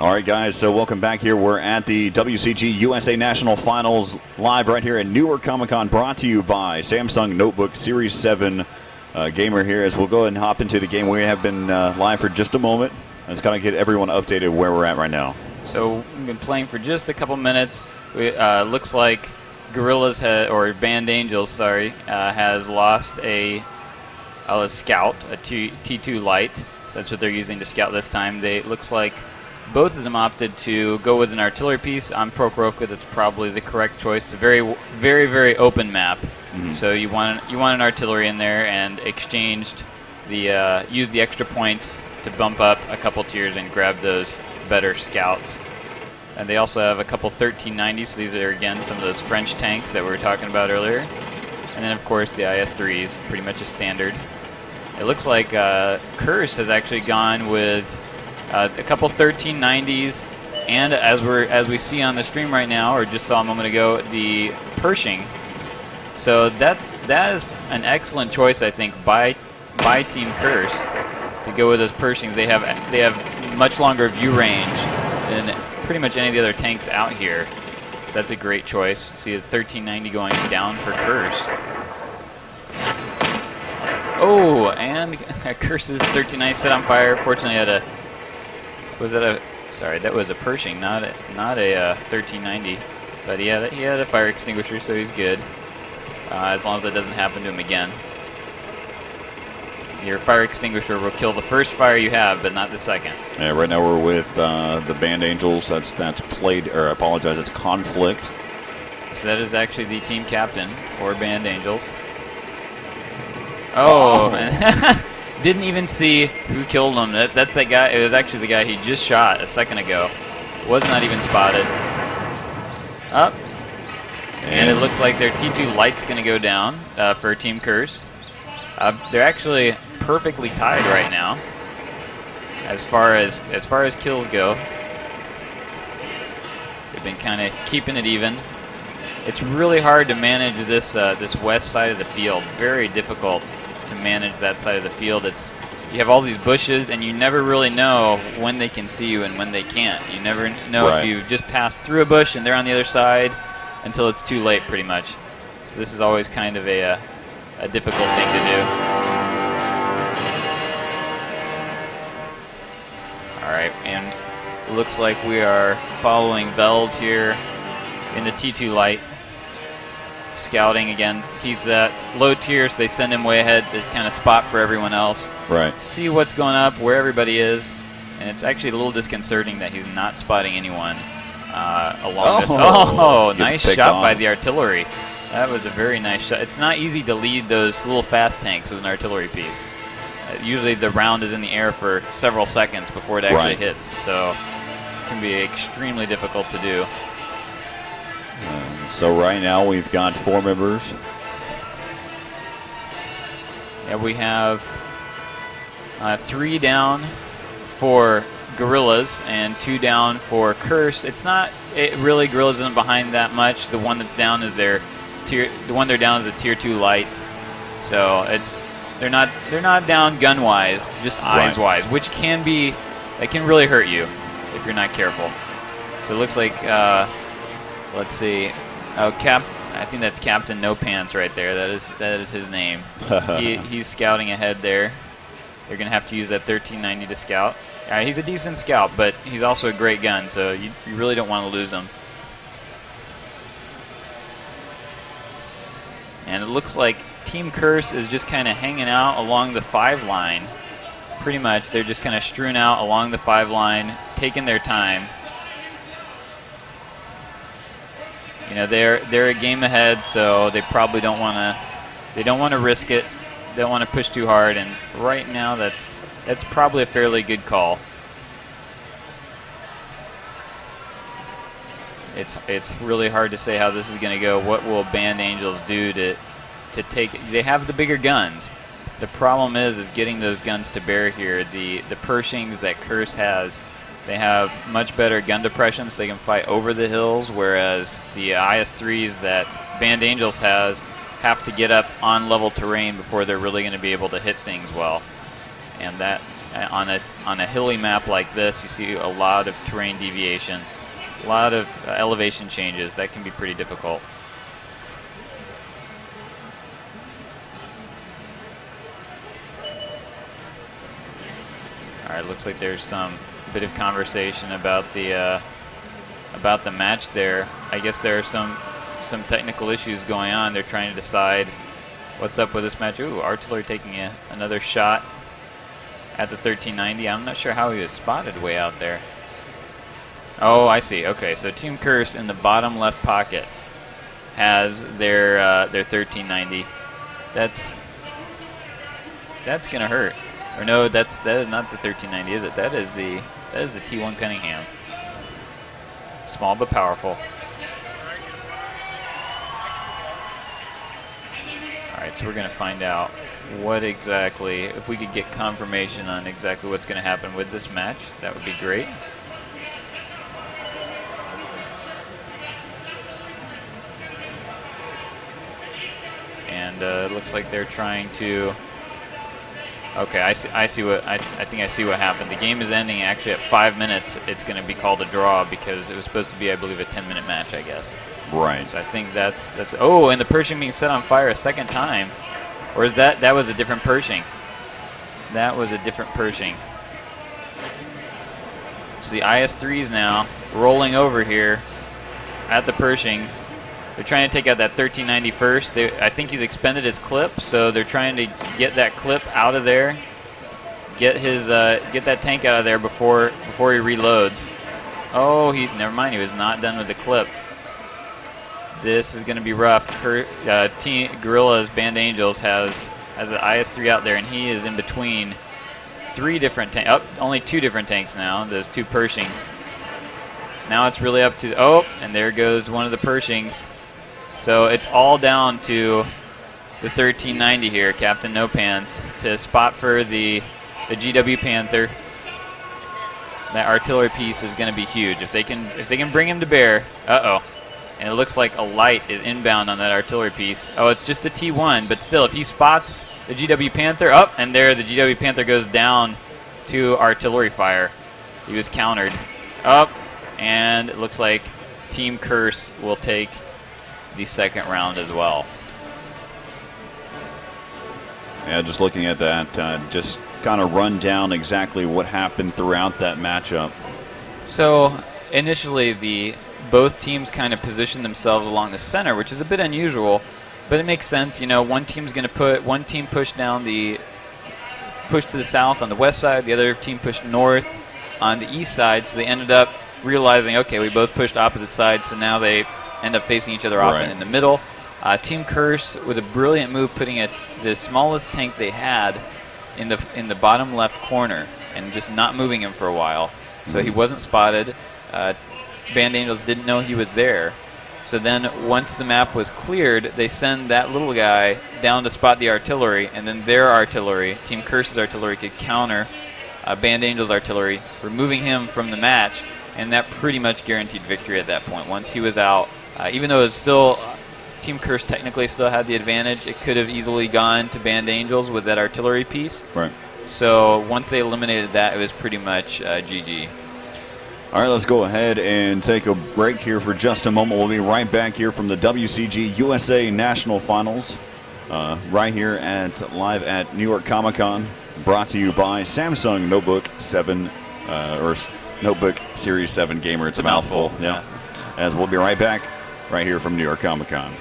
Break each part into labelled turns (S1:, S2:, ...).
S1: All right, guys, so welcome back here. We're at the WCG USA National Finals live right here at Newark Comic-Con, brought to you by Samsung Notebook Series 7 Gamer here. As we'll go ahead and hop into the game. We have been live for just a moment. Let's kind of get everyone updated where we're at right now.
S2: So we've been playing for just a couple minutes. Looks like Gorillas, or Band Angels, sorry, has lost a scout, a T2 light. So that's what they're using to scout this time. It looks like both of them opted to go with an artillery piece. On Prokhorovka, that's probably the correct choice. It's a very, very, very open map. Mm-hmm. So you want an artillery in there, and exchanged use the extra points to bump up a couple tiers and grab those better scouts. And they also have a couple 1390s. So these are again some of those French tanks that we were talking about earlier. And then of course the IS-3s, pretty much a standard. It looks like Kursk has actually gone with a couple 1390s, and as we see on the stream right now, or just saw a moment ago, the Pershing. So that is an excellent choice, I think, by Team Kursk to go with those Pershings. They have much longer view range than pretty much any of the other tanks out here. So that's a great choice. See the 1390 going down for Kursk. Oh, and Kursk's 1390 set on fire. Fortunately, that was a Pershing, not a 1390. But he had a fire extinguisher, so he's good. As long as that doesn't happen to him again. Your fire extinguisher will kill the first fire you have, but not the second.
S1: Yeah, right now we're with the Band Angels. That's played, or I apologize, it's Conflict.
S2: So that is actually the team captain for Band Angels. Oh. Didn't even see who killed him. That's that guy. It was actually the guy he just shot a second ago. Was not even spotted. Up. And it looks like their T2 light's going to go down for Team Kursk. They're actually perfectly tied right now as far as kills go. They've been kind of keeping it even. It's really hard to manage this west side of the field. Very difficult to manage that side of the field. You have all these bushes, and you never really know when they can see you and when they can't. You never know if you just pass through a bush and they're on the other side until it's too late, pretty much. So this is always kind of a difficult thing to do. All right, and it looks like we are following Veld here in the T2 light. Scouting again. He's that low tier, so they send him way ahead to kind of spot for everyone else.
S1: Right.
S2: See what's going up, where everybody is, and it's actually a little disconcerting that he's not spotting anyone along this. Oh, nice shot by the artillery. That was a very nice shot. It's not easy to lead those little fast tanks with an artillery piece. Usually the round is in the air for several seconds before it actually hits, so it can be extremely difficult to do.
S1: So right now we've got 4 members.
S2: Yeah, we have 3 down for Gorillas and 2 down for Kursk. Really Gorillas isn't behind that much. The one that's down is the one they're down is a tier 2 light. So they're not down gun wise, just eyes wise, which can really hurt you if you're not careful. So it looks like let's see. Oh, I think that's Captain No Pants right there. That is his name. He's scouting ahead there. They're going to have to use that 1390 to scout. He's a decent scout, but he's also a great gun, so you really don't want to lose him. And it looks like Team Kursk is just kind of hanging out along the 5 line. Pretty much, they're just kind of strewn out along the 5 line, taking their time. You know, they're a game ahead, so they probably don't want to risk it. They don't want to push too hard, and right now that's probably a fairly good call. It's really hard to say how this is going to go. What will Band Angels do to take? They have the bigger guns. The problem is getting those guns to bear here. The Pershings that Kursk has, they have much better gun depression, so they can fight over the hills, whereas the IS-3s that Band Angels has have to get up on level terrain before they're really going to be able to hit things well. And On a hilly map like this, you see a lot of terrain deviation, a lot of elevation changes. That can be pretty difficult. All right, looks like there's some bit of conversation about the match there. I guess there are some technical issues going on. They're trying to decide what's up with this match. Ooh, Artillery taking another shot at the 1390. I'm not sure how he was spotted way out there. Oh, I see. Okay, so Team Curse in the bottom left pocket has their 1390. That's gonna hurt. Or no, that is not the 1390, is it? That is the T1 Cunningham. Small but powerful. All right, so we're going to find out what exactly, if we could get confirmation on exactly what's going to happen with this match, that would be great. And it looks like they're trying to. Okay, I see what I think I see what happened. The game is ending actually at 5 minutes. It's going to be called a draw because it was supposed to be, I believe, a 10-minute match, I guess.
S1: Right.
S2: So I think that's. Oh, and the Pershing being set on fire a second time, or is that was a different Pershing? That was a different Pershing. So the IS-3s now rolling over here at the Pershings. They're trying to take out that 1390 first. I think he's expended his clip, so they're trying to get that clip out of there, get that tank out of there before he reloads. Oh, never mind. He was not done with the clip. This is going to be rough. Team Guerrillas Band Angels has the IS-3 out there, and he is in between three different tanks. Oh, only two different tanks now. Those two Pershings. Now it's really up to. Oh, and there goes one of the Pershings. So it's all down to the 1390 here, Captain No Pants, to spot for the GW Panther. That artillery piece is going to be huge. If they can bring him to bear. Uh-oh. And it looks like a light is inbound on that artillery piece. Oh, it's just the T1, but still, if he spots the GW Panther, up, and there the GW Panther goes down to artillery fire. He was countered. Up, and it looks like Team Curse will take the second round as well.
S1: Yeah, just looking at that, just kind of run down exactly what happened throughout that matchup.
S2: So initially, both teams kind of positioned themselves along the center, which is a bit unusual, but it makes sense. You know, one team push down push to the south on the west side, the other team pushed north on the east side. So they ended up realizing, okay, we both pushed opposite sides, so now they end up facing each other often in the middle. Team Curse with a brilliant move, putting the smallest tank they had in the bottom left corner and just not moving him for a while, so he wasn't spotted. Band Angels didn't know he was there. So then once the map was cleared, they send that little guy down to spot the artillery, and then their artillery, Team Curse's artillery, could counter Band Angels' artillery, removing him from the match, and that pretty much guaranteed victory at that point. Once he was out, even though it was still Team Curse technically still had the advantage, it could have easily gone to Band Angels with that artillery piece.
S1: Right.
S2: So once they eliminated that, it was pretty much GG.
S1: All right, let's go ahead and take a break here for just a moment. We'll be right back here from the WCG USA National Finals, right here live at New York Comic-Con, brought to you by Samsung Notebook 7 or Notebook Series 7 Gamer. It's a mouthful. Yeah. As we'll be right back right here from New York Comic-Con.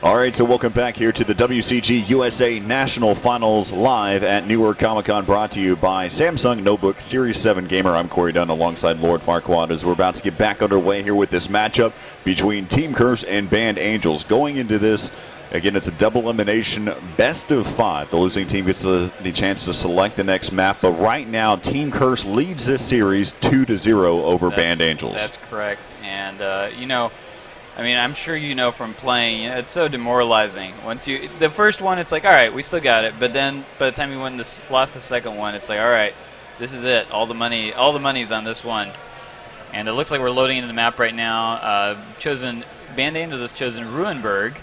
S1: All right, so welcome back here to the WCG USA National Finals live at Newark Comic-Con, brought to you by Samsung Notebook Series 7 Gamer. I'm Corey Dunn alongside Lord Farquaad as we're about to get back underway here with this matchup between Team Curse and Band Angels. Going into this, again, it's a double elimination, best of 5. The losing team gets the chance to select the next map, but right now Team Curse leads this series 2-0 over Band Angels.
S2: That's correct, and you know, I mean, I'm sure you know from playing, it's so demoralizing. Once the first one, it's like, all right, we still got it. But then, by the time you lost the second one, it's like, all right, this is it. All the money's on this one. And it looks like we're loading into the map right now. Band Angels has chosen Ruinberg,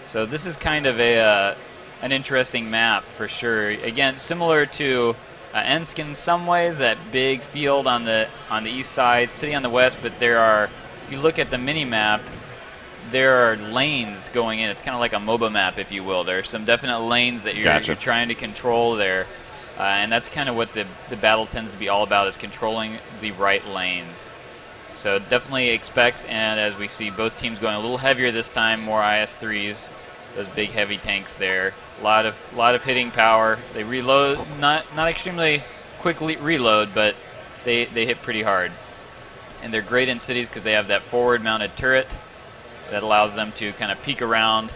S2: so this is kind of an interesting map for sure. Again, similar to Ensk in some ways, that big field on the east side, city on the west. But there are, if you look at the mini map, there are lanes going in. It's kind of like a MOBA map, if you will. There are some definite lanes that you're trying to control there. And that's kind of what the battle tends to be all about, is controlling the right lanes. So definitely expect, and as we see both teams going a little heavier this time, more IS-3s, those big heavy tanks there. A lot of hitting power. They reload, not extremely quick reload, but they hit pretty hard. And they're great in cities because they have that forward-mounted turret that allows them to kind of peek around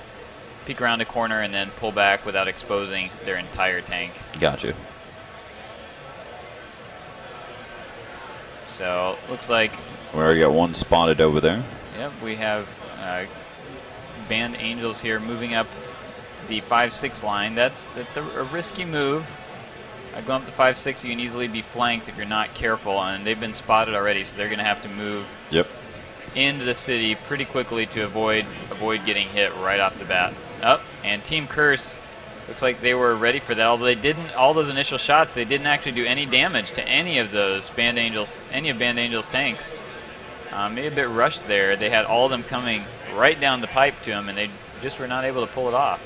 S2: a corner and then pull back without exposing their entire tank.
S1: Gotcha.
S2: So looks like
S1: we already got one spotted over there.
S2: Yep, we have Band Angels here moving up the 5-6 line. That's a risky move. Going up to 5-6, you can easily be flanked if you're not careful, and they've been spotted already, so they're going to have to move into the city pretty quickly to avoid getting hit right off the bat. And Team Curse looks like they were ready for that, although they didn't. All those initial shots, they didn't actually do any damage to any of Band Angels' tanks. Maybe a bit rushed there. They had all of them coming right down the pipe to them, and they just were not able to pull it off.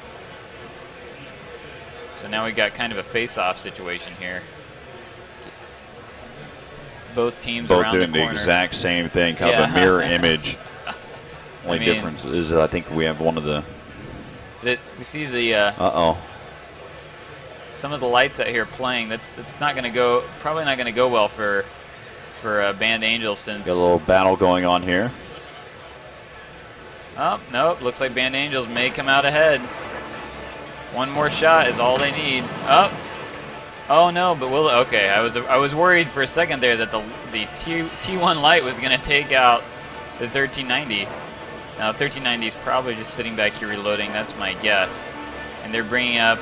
S2: So now we got kind of a face-off situation here. Both teams around
S1: doing
S2: the corner.
S1: The exact same thing, kind of a mirror image. Only difference is I think we have one of the.
S2: We see the. Some of the lights out here playing. That's not going to go. Probably not going to go well for Band Angels, since.
S1: Got a little battle going on here.
S2: Oh no! Looks like Band Angels may come out ahead. One more shot is all they need. Oh no, but okay. I was worried for a second there that the T1 light was going to take out the 1390. Now 1390 is probably just sitting back here reloading. That's my guess. And they're bringing up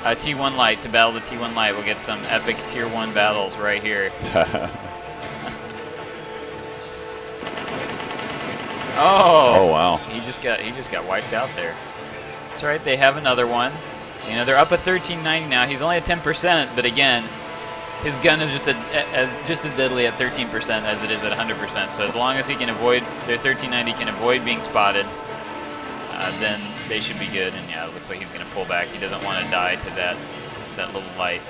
S2: a T1 light to battle the T1 light. We'll get some epic Tier 1 battles right here. Oh
S1: wow!
S2: He just got wiped out there. That's right. They have another one. You know, they're up at 1390 now. He's only at 10%, but again, his gun is just as deadly at 13% as it is at 100%. So as long as he can avoid, their 1390 can avoid being spotted, then they should be good. And yeah, it looks like he's going to pull back. He doesn't want to die to that little light.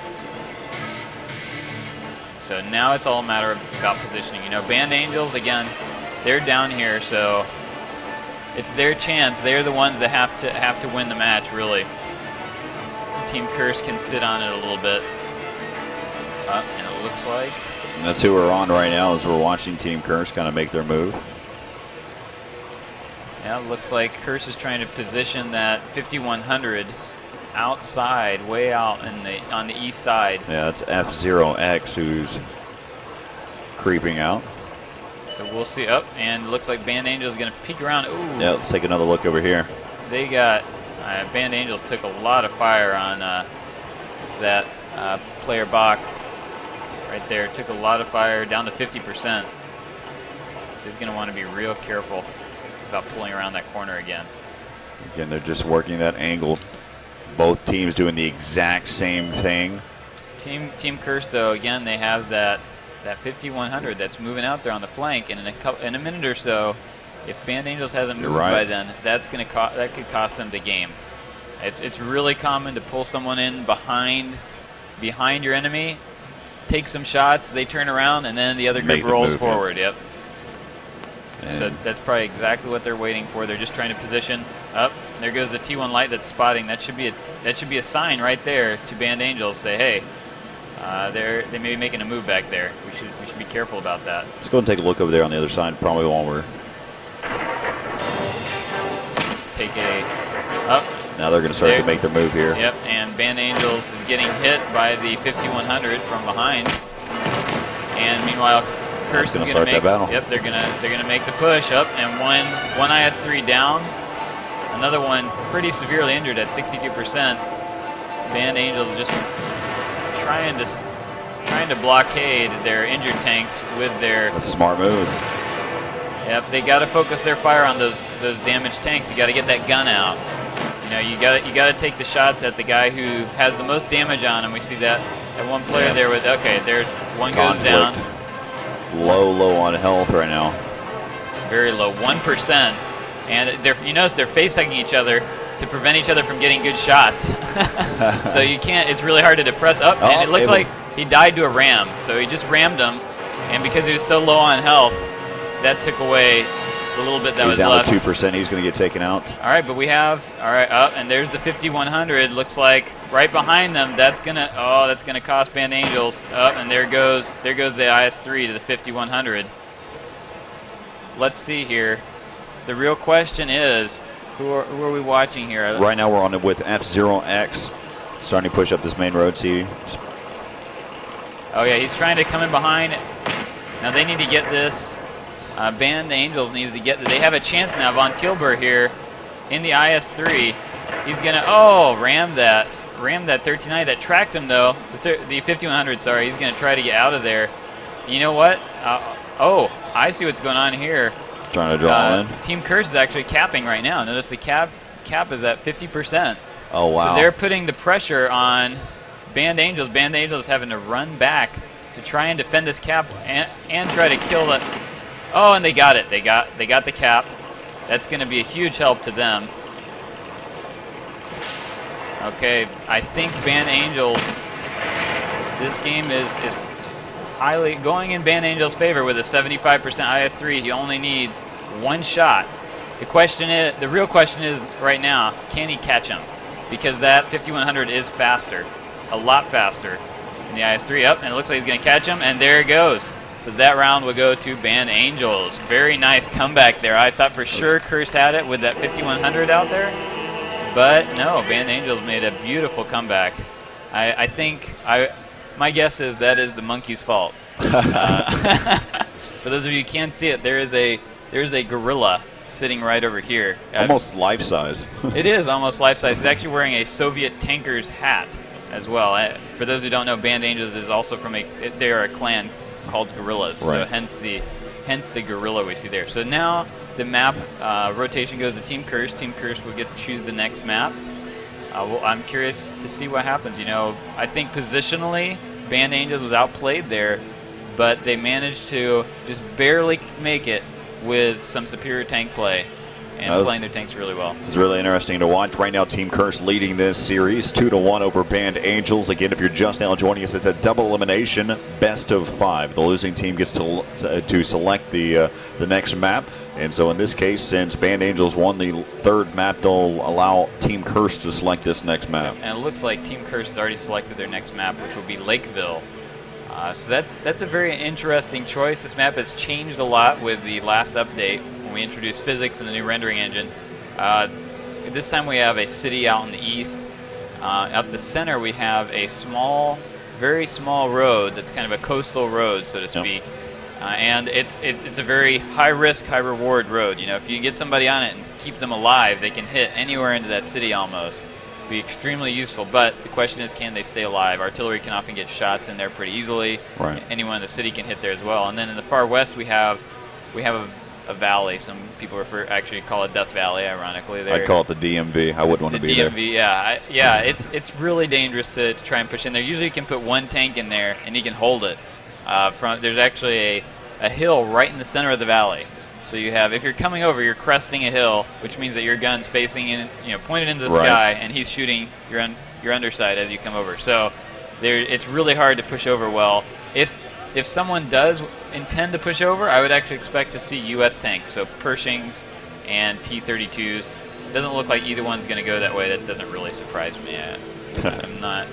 S2: So now it's all a matter about positioning. You know, Band Angels, again, they're down here, so it's their chance. They're the ones that have to win the match, really. Team Curse can sit on it a little bit. And it looks like.
S1: And that's who we're on right now as we're watching Team Curse kind of make their move.
S2: Yeah, it looks like Curse is trying to position that 5100 outside, way out on the east side.
S1: Yeah, that's F0X who's creeping out.
S2: So we'll see. And it looks like Band Angels is going to peek around. Ooh.
S1: Yeah, let's take another look over here.
S2: They got Band Angels took a lot of fire on that player Bach right there. Took a lot of fire, down to 50%. So he's going to want to be real careful about pulling around that corner again.
S1: Again, they're just working that angle. Both teams doing the exact same thing.
S2: Team Curse, though, again, they have that 5100 that's moving out there on the flank, and in a minute or so, if Band Angels hasn't moved by then, that could cost them the game. It's really common to pull someone in behind your enemy, take some shots, they turn around, and then the other group rolls forward. Yep. So that's probably exactly what they're waiting for. They're just trying to position up. There goes the T1 light that's spotting. That should be a sign right there to Band Angels. Say, hey, they may be making a move back there. We should be careful about that.
S1: Let's go and take a look over there on the other side. Probably while we're.
S2: Let's take a up.
S1: Now they're going to start to make their move here.
S2: Yep, and Band Angels is getting hit by the 5100 from behind. And meanwhile, Curse is going to make. Yep, they're gonna make the push up, and one IS3 down. Another one pretty severely injured at 62%. Band Angels just trying to blockade their injured tanks with their.
S1: That's a smart move.
S2: Yep, they got to focus their fire on those damaged tanks. You got to get that gun out. You know, you got to take the shots at the guy who has the most damage on him. We see that one player there with. Okay, there's one goes down.
S1: Low on health right now.
S2: Very low, 1%. And you notice they're face hugging each other to prevent each other from getting good shots. So you can't. It's really hard to depress up. And it looks like he died to a ram. So he just rammed him, and because he was so low on health, that took away the little bit that was left.
S1: He's down to 2%. He's going to get taken out.
S2: All right, but we have up, and there's the 5100. Looks like right behind them. That's gonna cost Band Angels. Up, and there goes the IS3 to the 5100. Let's see here. The real question is, who are we watching here?
S1: Right now we're on it with F0X, starting to push up this main road. See.
S2: Oh yeah, he's trying to come in behind. Now they need to get this. Band Angels needs to get. They have a chance now. Von Tilburg here in the IS3. He's gonna ram that 1390 that tracked him though. The 5100. Sorry, he's gonna try to get out of there. You know what? I see what's going on here.
S1: Trying to draw in.
S2: Team Curse is actually capping right now. Notice the cap is at 50%.
S1: Oh wow!
S2: So they're putting the pressure on Band Angels. Band Angels having to run back to try and defend this cap and try to kill the. Oh, and they got it. They got the cap. That's going to be a huge help to them. Okay, I think Band Angels. This game is highly going in Band Angels' favor with a 75% IS3. He only needs one shot. The real question is right now, can he catch him? Because that 5100 is faster, a lot faster than the IS3. Up, and it looks like he's going to catch him, and there it goes. So that round will go to Band Angels. Very nice comeback there. I thought for sure Curse had it with that 5100 out there, but no, Band Angels made a beautiful comeback. I think my guess is that is the monkey's fault. For those of you who can't see it, there is a gorilla sitting right over here.
S1: Almost life size.
S2: It is almost life size. He's actually wearing a Soviet tanker's hat as well. For those who don't know, Band Angels is also they are a clan called Gorillas.
S1: Right.
S2: So hence the gorilla we see there. So now the map rotation goes to Team Curse. Team Curse will get to choose the next map. I'm curious to see what happens. You know, I think positionally, Band Angels was outplayed there, but they managed to just barely make it with some superior tank play and playing their tanks really well.
S1: It's really interesting to watch. Right now, Team Curse leading this series 2-1 over Band Angels. Again, if you're just now joining us, it's a double elimination, best of 5. The losing team gets to select the next map. And so in this case, since Band Angels won the third map, they'll allow Team Curse to select this next map.
S2: And it looks like Team Curse has already selected their next map, which will be Lakeville. So that's a very interesting choice. This map has changed a lot with the last update when we introduced physics and the new rendering engine. This time we have a city out in the east. Up the center we have a very small road that's kind of a coastal road, so to speak. Yep. And it's a very high risk, high reward road. You know, if you get somebody on it and keep them alive, they can hit anywhere into that city almost. Be extremely useful, but the question is, can they stay alive? Artillery can often get shots in there pretty easily.
S1: Right.
S2: Anyone in the city can hit there as well. And then in the far west, we have a valley. Some people actually call it Death Valley, ironically. There.
S1: I'd call it the DMV. I wouldn't want to be
S2: DMV,
S1: there.
S2: Yeah. It's really dangerous to try and push in there. Usually, you can put one tank in there and you can hold it. There's actually a hill right in the center of the valley. So you have, if you're coming over, you're cresting a hill, which means that your gun's facing in, pointed into the sky, and he's shooting your underside as you come over. So it's really hard to push over well. If if someone does intend to push over, I would actually expect to see U.S. tanks, so Pershings and T-32s. Doesn't look like either one's going to go that way. That doesn't really surprise me. I'm not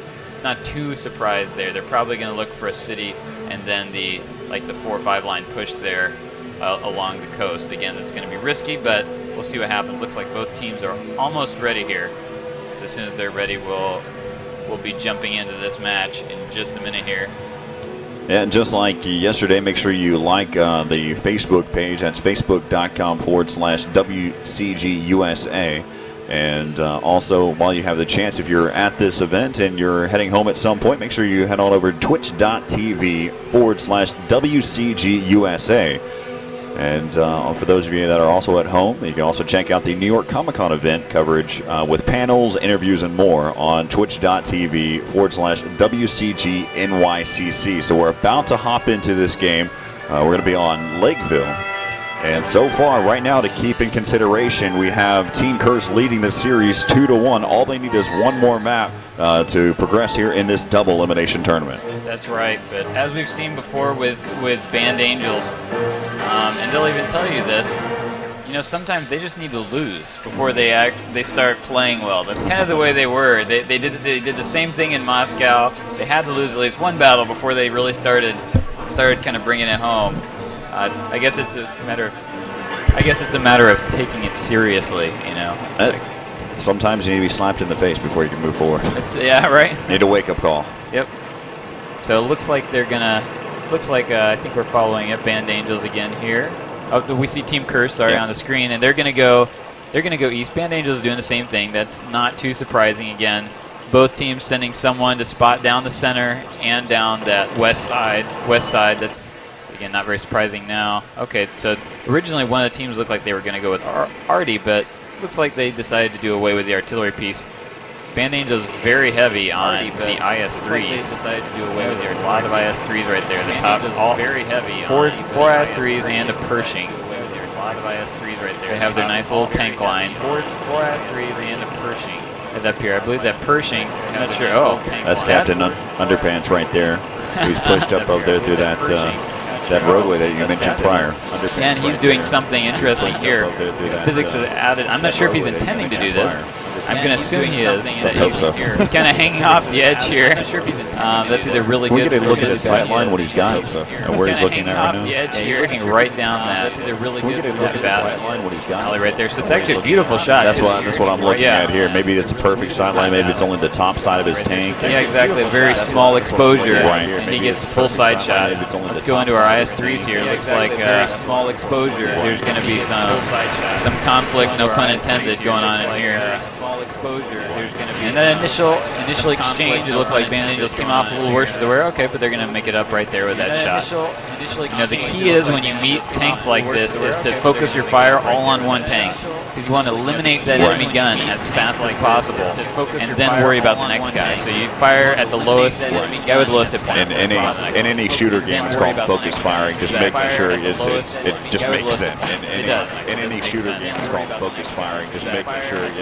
S2: too surprised there. They're probably going to look for a city and then the 4 or 5 line push there along the coast. Again, it's going to be risky, but we'll see what happens. Looks like both teams are almost ready here. So as soon as they're ready, we'll be jumping into this match in just a minute here.
S1: And just like yesterday, make sure you like the Facebook page. That's facebook.com/WCG USA. And also, while you have the chance, if you're at this event and you're heading home at some point, make sure you head on over to twitch.tv/WCG USA. And for those of you that are also at home, you can also check out the New York Comic-Con event coverage with panels, interviews, and more on twitch.tv/WCG-NYCC. So we're about to hop into this game. We're going to be on Lakeville. And so far, right now, to keep in consideration, we have Team Curse leading the series 2-1. All they need is one more map to progress here in this double elimination tournament.
S2: That's right, but as we've seen before with Band Angels, and they'll even tell you this, sometimes they just need to lose before they start playing well. That's kind of the way they were. They did the same thing in Moscow. They had to lose at least one battle before they really started kind of bringing it home. I guess it's a matter of taking it seriously,
S1: Sometimes you need to be slapped in the face before you can move forward.
S2: Yeah, right.
S1: Need a wake-up call.
S2: Yep. So it looks like I think we're following up Band Angels again here. Oh, we see Team Curse on the screen, and they're gonna go east. Band Angels is doing the same thing. That's not too surprising. Again, both teams sending someone to spot down the center and down that west side. That's again not very surprising now. Okay, so originally one of the teams looked like they were going to go with Artie, but looks like they decided to do away with the artillery piece. Band Angels very heavy on the IS-3s. Decided to do away with a lot of IS-3s right there. The top all very heavy. Four IS-3s and a Pershing. They have their nice little tank line. Four IS-3s and a Pershing. Right up here, I believe that Pershing. I'm not sure. Oh,
S1: that's Captain Underpants right there. Who's pushed up over there through that roadway that you mentioned prior.
S2: And he's doing something interesting here. Physics has added. I'm not sure if he's intending to do this. I'm going to assume he is. He's kind of hanging off the edge here. I'm not sure if he's intending. That's either really good.
S1: We get a look at his sight line, what he's got, and where he's looking at right now.
S2: He's looking right down that. That's either really good. Alley right there. So it's actually a beautiful shot.
S1: That's what I'm looking at here. Maybe it's a perfect sight line. Maybe it's only the top side of his tank.
S2: Yeah, exactly. A very small exposure. And he gets a full side shot. Let's go into our IS-3s here. Looks like a small exposure. There's going to be some conflict, no pun intended, going on in here. And that initial exchange, it looked like Band Angels came off a little worse for the wear. Okay, but they're going to make it up right there with that shot. The key is when you meet tanks like this is to focus your fire all on one tank. Because you want to eliminate that enemy gun as fast as possible, and then worry about the next guy. So you fire at the lowest, guy with the lowest hit points.
S1: In any shooter game, it's called focus firing. Just making sure it just makes sense. In any shooter game, it's called focus firing. Just making sure it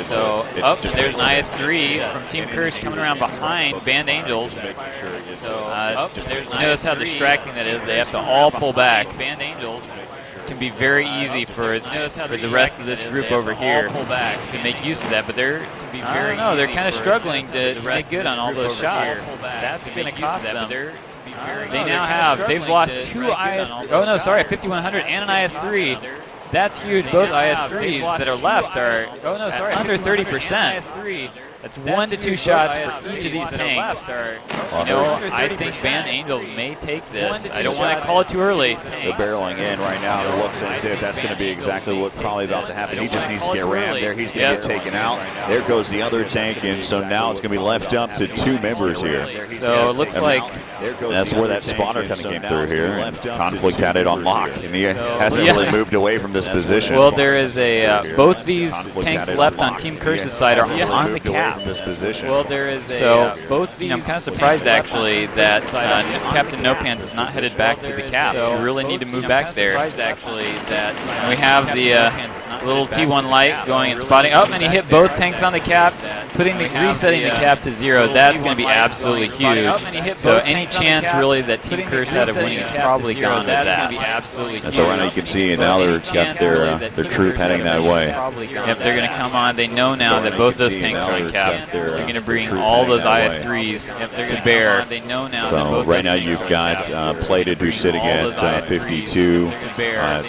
S1: just
S2: there's an IS-3 from Team Curse coming around behind Band Angels. Notice how distracting that is. They have to all pull back. Band Angels can be very easy for the rest of this group over here to make use of that, but they're kind of struggling to make good on all those shots. That's going to cost them. They've lost two IS. Oh no, sorry, a 5100 and an IS-3. That's huge. Both IS-3s that are left are under 30%. That's 1 to 2 shots for each of these tanks. I think Band Angels may take this. I don't want to call it too early.
S1: They're barreling in right now. It looks as if that's going to be exactly what probably about to happen. He just needs to get rammed there. He's going to get taken out. There goes the other tank, and so now it's going to be left up to 2 members here.
S2: So it looks like
S1: that's where that spotter kind of came through here. Conflict had it on lock, and he hasn't really moved away from this position.
S2: Well, there is both these tanks left on Team Curse's side are on the cap.
S1: This position.
S2: Well, there is both these. I'm kind of surprised actually that Captain No Pants is not headed back to the cap. So you really need to move back there. We have the little T1 light going and spotting. Oh, and he hit both tanks on the cap, resetting the cap to 0. That's going to be absolutely huge. So any chance really that Team Curse had of winning is probably gone with that.
S1: And so right now you can see now they've got their troop heading that way.
S2: Yep, they're going to come on. They know now that both those tanks are on cap. They're going to bring all those IS-3s to bear.
S1: So right now you've got Plated, who's sitting at 52, at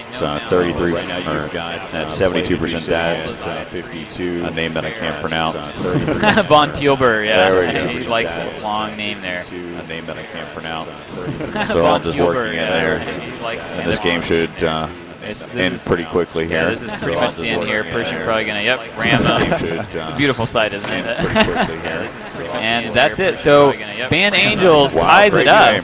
S1: 33, or at 72% dead. 52, a name that I can't pronounce.
S2: Von Thielber, yeah. He likes a long name there.
S1: A name that I can't pronounce. So they're all just working in there. And this game should end pretty quickly here.
S2: Yeah, this is pretty much the end here. Pershing probably going to, ram up. It's a beautiful sight, isn't it? And that's it. So Band Angels ties it up.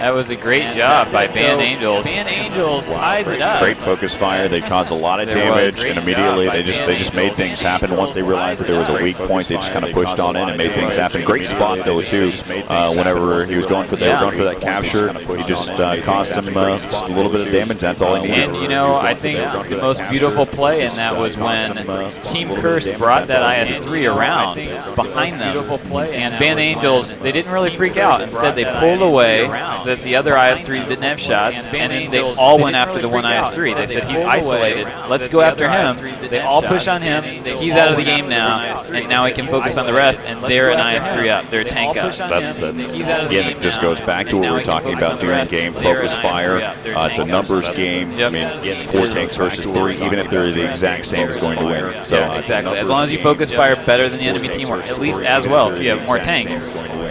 S2: That was a great job by Band Angels. Band Angels ties it up.
S1: Great focus fire. They caused a lot of damage, and immediately they just made things happen. Once they realized that there was a weak point, they just kind of pushed on in and made things happen. Great spot though too. Whenever he was going for that capture, he just caused him just a little bit of damage. That's all he needed.
S2: And I think the most beautiful play in that was when Team Curse brought that IS-3 around behind them. And Band Angels, they didn't really freak out. Instead, they pulled away so that the other IS-3s didn't have shots, and then they all went after the one IS-3. They said, he's isolated. Let's go after him. They all push on him. He's out of the game now, and now he can focus on the rest, and they're an IS-3 up. They're a tank up.
S1: Again, it just goes back to what we were talking about during the game, focus fire. It's a numbers game. I mean, 4 tanks versus 3, even if they're the exact same, is going to win. So
S2: exactly. As long as you focus fire better than the enemy team, or at least as well, if you have more tanks,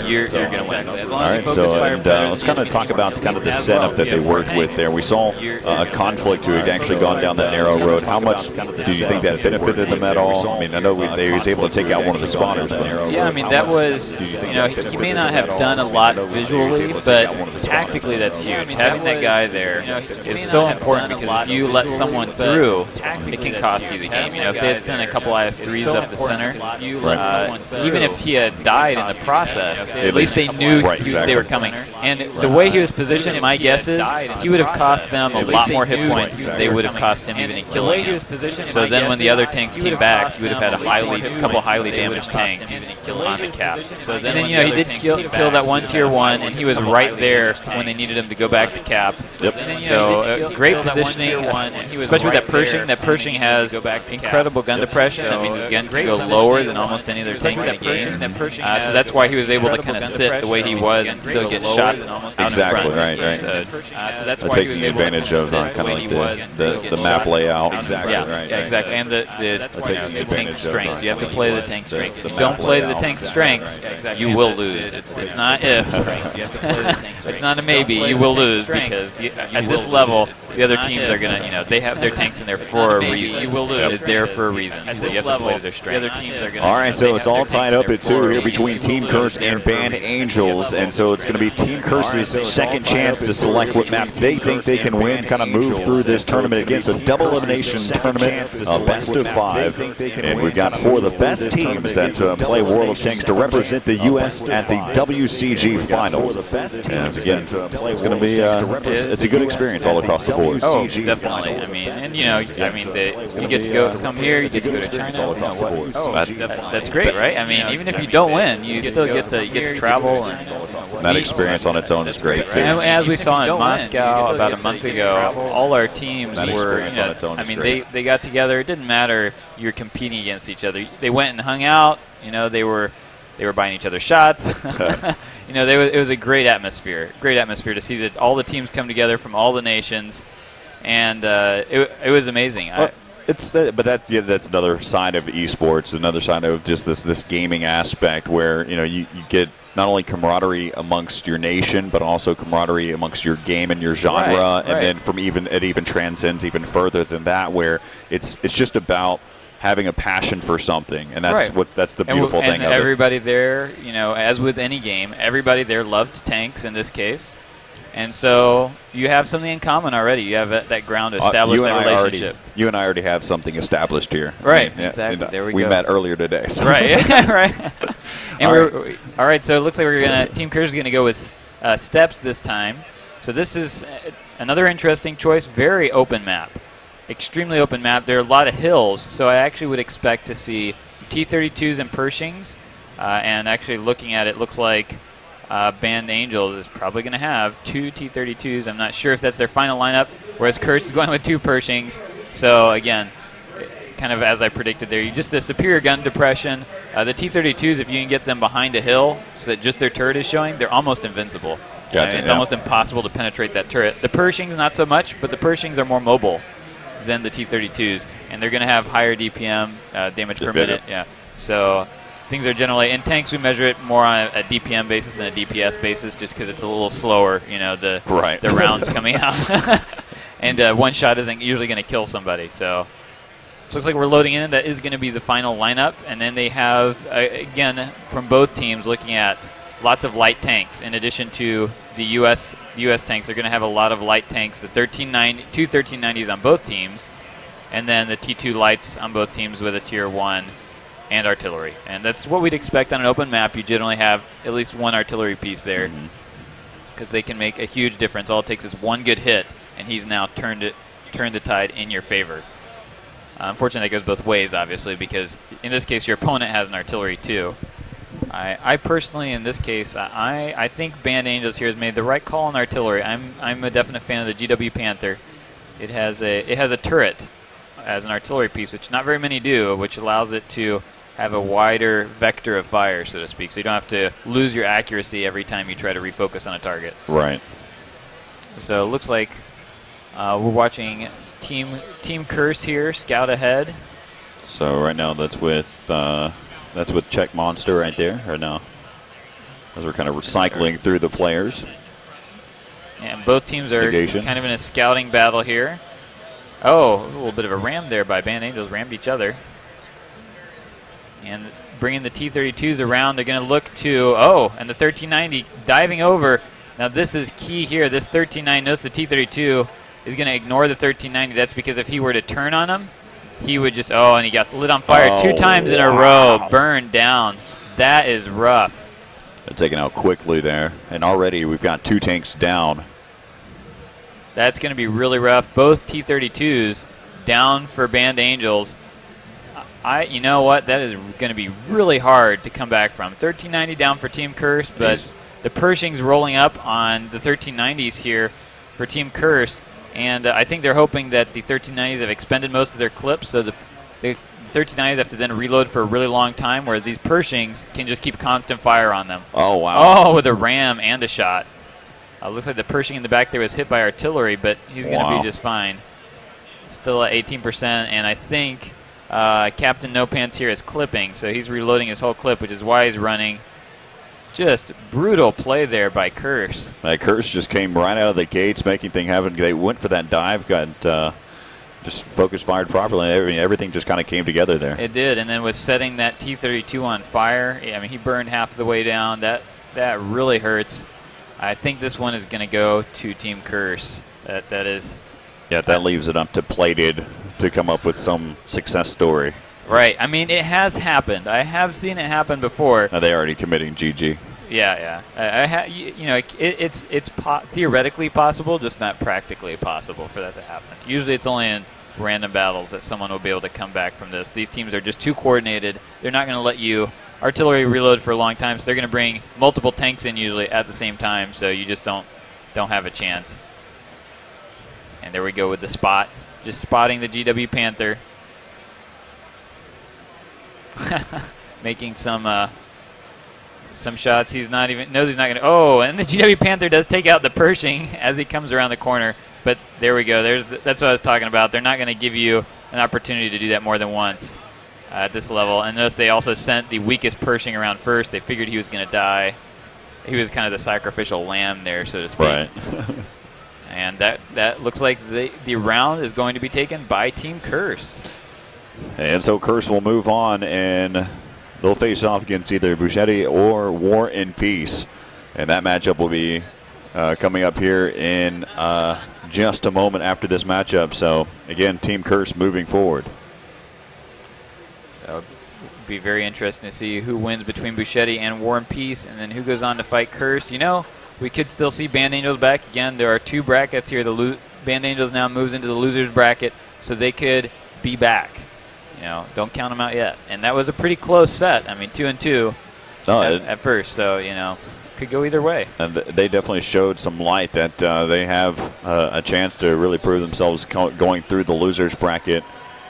S2: you're going to win. All
S1: right, so let's kind of talk about the setup that they worked with there. We saw a conflict who had actually gone down that narrow road. How much do you think that benefited them at all? I mean, I know they was able to take out one of the spotters.
S2: Yeah, I mean, that was, he may not have done a lot visually, but tactically that's huge. Having that guy there is so important, because if you let someone through, it can cost you the game. If they had sent a couple IS-3s up the center, even if he had died in the process, at least they knew they were coming. And the way he was positioned, my guess is he would have cost them a lot more hit points than they would have cost him even in killing him. So then when the other tanks came back, he would have had a couple highly damaged tanks on the cap. So then, he did kill that one tier 1, and he was right there when they needed him to go back to cap. So great positioning, especially with that Pershing. That Pershing has incredible gun depression. That means his gun can go lower than almost any other tank in the game. So that's why he was able to kind of sit the way he was and still get shots out in front.
S1: Right.
S2: So that's why
S1: taking advantage of kind of like the map layout.
S2: Exactly. Exactly. And the tank strengths. You have to play the tank strengths. If you don't play the tank strengths, you will lose. It's not if. It's not a maybe. You will lose, because at this level, the other teams are going to, they have their tanks in there for a reason. You will lose. They're there for a reason. So you have to play their strengths.
S1: All right, so it's all tied up at 2 here between Team Curse and Band Angels, and so it's going to be Team Curse's second chance to select what map they think they can win, kind of move through this tournament against a double elimination tournament, a best of 5, and we've got 4 of the best teams that play World of Tanks to represent the U.S. at the WCG Finals. And again, it's going to be it's a good experience all across the board.
S2: Oh, definitely. I mean, and you get to come here, you get to go to China. That's great, right? I mean, even if you don't win, you still get to travel, and
S1: that experience on its own is great.
S2: And as we saw in Moscow about a month ago, all our teams were, they got together. It didn't matter if you're competing against each other. They went and hung out. They were buying each other shots. It was a great atmosphere to see that all the teams come together from all the nations, and it was amazing.
S1: Well, that's another side of esports, another side of just this gaming aspect, where you get not only camaraderie amongst your nation, but also camaraderie amongst your game and your genre, and then it even transcends even further than that, where it's just about having a passion for something, and that's the beautiful thing of it.
S2: And everybody there, as with any game, everybody there loved tanks in this case. And so you have something in common already. You have that ground established, that relationship.
S1: You and I already have something established here.
S2: Right, exactly. There we go.
S1: We met earlier today. So.
S2: Right, right. And all right, so it looks like Team Curse is going to go with steps this time. So this is another interesting choice, very open map. extremely open map. There are a lot of hills, so I actually would expect to see T-32s and Pershings. And actually looking at it, looks like Band Angels is probably going to have 2 T-32s. I'm not sure if that's their final lineup, whereas Curse is going with 2 Pershings. So, again, kind of as I predicted there, you just the superior gun depression. The T-32s, if you can get them behind a hill so that just their turret is showing, they're almost invincible.
S1: Gotcha,
S2: It's almost impossible to penetrate that turret. The Pershings, not so much, but the Pershings are more mobile than the T-32s, and they're going to have higher DPM, damage per minute. Yeah. So things are generally, in tanks we measure it more on a DPM basis than a DPS basis, just because it's a little slower, you know, the rounds coming out. And one shot isn't usually going to kill somebody. So it looks like we're loading in. That is going to be the final lineup. And then they have, again, from both teams, looking at lots of light tanks. In addition to the U.S. tanks, they're going to have a lot of light tanks, the 2 1390s on both teams, and then the T2 lights on both teams with a Tier 1 and artillery. And that's what we'd expect on an open map. You generally have at least one artillery piece there because they can make a huge difference. All it takes is one good hit, and he's now turned the tide in your favor. Unfortunately, that goes both ways, obviously, because in this case, your opponent has an artillery too. I personally, in this case, I think Band Angels here has made the right call on artillery. I'm a definite fan of the GW Panther. It has a turret as an artillery piece, which not very many do, which allows it to have a wider vector of fire, so to speak. So you don't have to lose your accuracy every time you try to refocus on a target.
S1: Right. So
S2: it looks like we're watching Team Curse here, scout ahead.
S1: So right now that's with Check Monster right there, or no? As we're kind of recycling through the players.
S2: And both teams are kind of in a scouting battle here. Oh, a little bit of a ram there by Band Angels, rammed each other. And bringing the T-32s around, they're going to look to, and the 1390 diving over. Now this is key here. This 1390 knows the T-32 is going to ignore the 1390. That's because if he were to turn on him, he would just, and he got lit on fire 2 times in a row, burned down. That is rough.
S1: They're taken out quickly there, and already we've got 2 tanks down.
S2: That's going to be really rough. Both T-32s down for Band Angels. You know what? That is going to be really hard to come back from. 1390 down for Team Curse, but the Pershing's rolling up on the 1390s here for Team Curse. And I think they're hoping that the 1390s have expended most of their clips, so the 1390s have to then reload for a really long time, whereas these Pershings can just keep constant fire on them.
S1: Oh, wow.
S2: With a ram and a shot. Looks like the Pershing in the back there was hit by artillery, but he's going to be just fine. Still at 18%, and I think Captain No Pants here is clipping, so he's reloading his whole clip, which is why he's running. Just brutal play there by Curse.
S1: That Curse just came right out of the gates, making things happen. They went for that dive, got just focus fired properly. Everything just kind of came together there.
S2: It did, and then was setting that T-32 on fire. I mean, he burned half the way down. That really hurts. I think this one is going to go to Team Curse. That is.
S1: Yeah, that leaves it up to Plated to come up with some success story.
S2: Right. I mean, it has happened. I have seen it happen before.
S1: Are they already committing GG?
S2: Yeah. It's theoretically possible, just not practically possible for that to happen. Usually, it's only in random battles that someone will be able to come back from this. These teams are just too coordinated. They're not going to let you artillery reload for a long time, so they're going to bring multiple tanks in usually at the same time, so you just don't have a chance. And there we go with the spot. Just spotting the GW Panther. Making some shots. He's not even knows he's not going to. And the GW Panther does take out the Pershing as he comes around the corner. But there we go. That's what I was talking about. They're not going to give you an opportunity to do that more than once at this level. And notice they also sent the weakest Pershing around first. They figured he was going to die. He was kind of the sacrificial lamb there, so to speak.
S1: Right.
S2: And that looks like the round is going to be taken by Team Curse.
S1: And so Curse will move on, and they'll face off against either Buschetti or War and Peace. And that matchup will be coming up here in just a moment after this matchup. So, again, Team Curse moving forward.
S2: So, it'll be very interesting to see who wins between Buschetti and War and Peace, and then who goes on to fight Curse. You know, we could still see Band Angels back. Again, there are 2 brackets here. The Band Angels now moves into the losers bracket. so they could be back. You know, don't count them out yet. And that was a pretty close set. I mean, 2-2 at first, so, you know, could go either way.
S1: And they definitely showed some light that they have a chance to really prove themselves going through the losers bracket.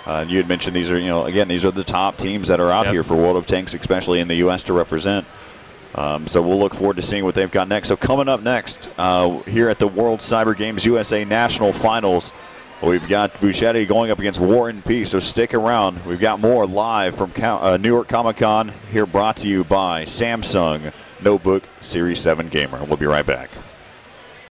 S1: You had mentioned these are, you know, again, these are the top teams that are out here for World of Tanks, especially in the U.S. to represent. So we'll look forward to seeing what they've got next. So coming up next here at the World Cyber Games USA National Finals, we've got Bouchetti going up against War and Peace. So stick around. We've got more live from New York Comic-Con here, brought to you by Samsung Notebook Series 7 Gamer. We'll be right back.